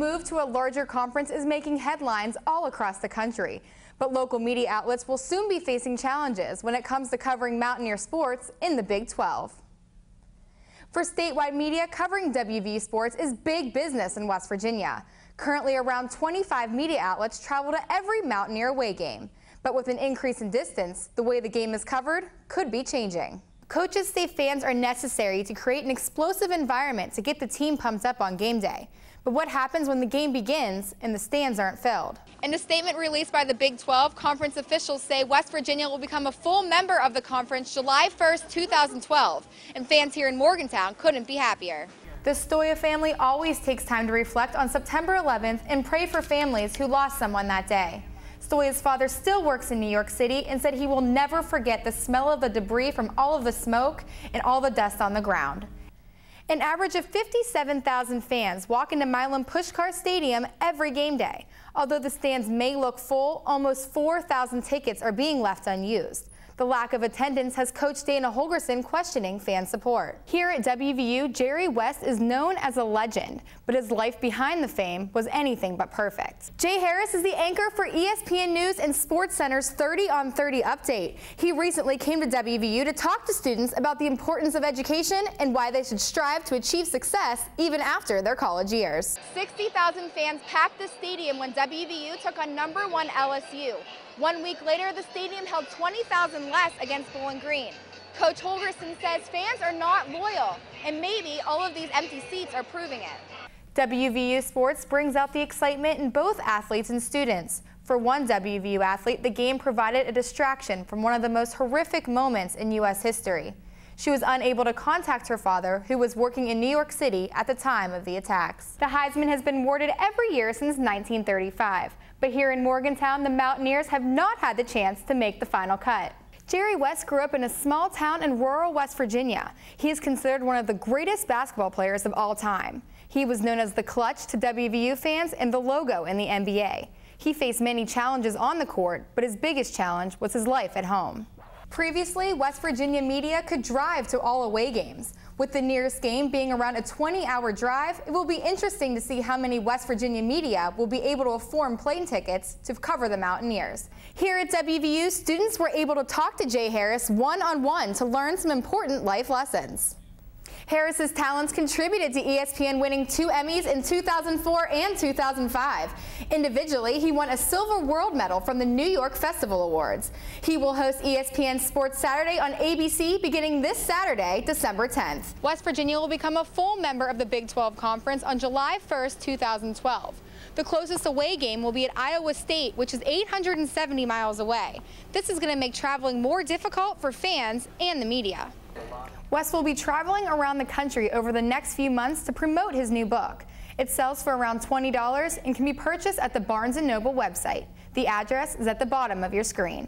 move to a larger conference is making headlines all across the country. But local media outlets will soon be facing challenges when it comes to covering Mountaineer sports in the Big 12. For statewide media, covering WVU sports is big business in West Virginia. Currently, around 25 media outlets travel to every Mountaineer away game. But with an increase in distance, the way the game is covered could be changing. Coaches say fans are necessary to create an explosive environment to get the team pumped up on game day. But what happens when the game begins and the stands aren't filled? In a statement released by the Big 12, conference officials say West Virginia will become a full member of the conference July 1st, 2012, and fans here in Morgantown couldn't be happier. The Stoya family always takes time to reflect on September 11th and pray for families who lost someone that day. Stoya's father still works in New York City and said he will never forget the smell of the debris from all of the smoke and all the dust on the ground. An average of 57,000 fans walk into Milan Puskar Stadium every game day. Although the stands may look full, almost 4,000 tickets are being left unused. The lack of attendance has Coach Dana Holgerson questioning fan support. Here at WVU, Jerry West is known as a legend, but his life behind the fame was anything but perfect. Jay Harris is the anchor for ESPN News and Sports Center's 30 on 30 update. He recently came to WVU to talk to students about the importance of education and why they should strive to achieve success even after their college years. 60,000 fans packed the stadium when WVU took on #1 LSU. 1 week later, the stadium held 20,000 less against Bowling Green. Coach Holgerson says fans are not loyal, and maybe all of these empty seats are proving it. WVU Sports brings out the excitement in both athletes and students. For one WVU athlete, the game provided a distraction from one of the most horrific moments in U.S. history. She was unable to contact her father, who was working in New York City at the time of the attacks. The Heisman has been awarded every year since 1935, but here in Morgantown, the Mountaineers have not had the chance to make the final cut. Jerry West grew up in a small town in rural West Virginia. He is considered one of the greatest basketball players of all time. He was known as the Clutch to WVU fans and the logo in the NBA. He faced many challenges on the court, but his biggest challenge was his life at home. Previously, West Virginia media could drive to all away games. With the nearest game being around a 20-hour drive, it will be interesting to see how many West Virginia media will be able to afford plane tickets to cover the Mountaineers. Here at WVU, students were able to talk to Jay Harris one-on-one to learn some important life lessons. Harris's talents contributed to ESPN winning 2 Emmys in 2004 and 2005. Individually, he won a silver world medal from the New York Festival Awards. He will host ESPN Sports Saturday on ABC beginning this Saturday, December 10th. West Virginia will become a full member of the Big 12 Conference on July 1st, 2012. The closest away game will be at Iowa State, which is 870 miles away. This is going to make traveling more difficult for fans and the media. West will be traveling around the country over the next few months to promote his new book. It sells for around $20 and can be purchased at the Barnes & Noble website. The address is at the bottom of your screen.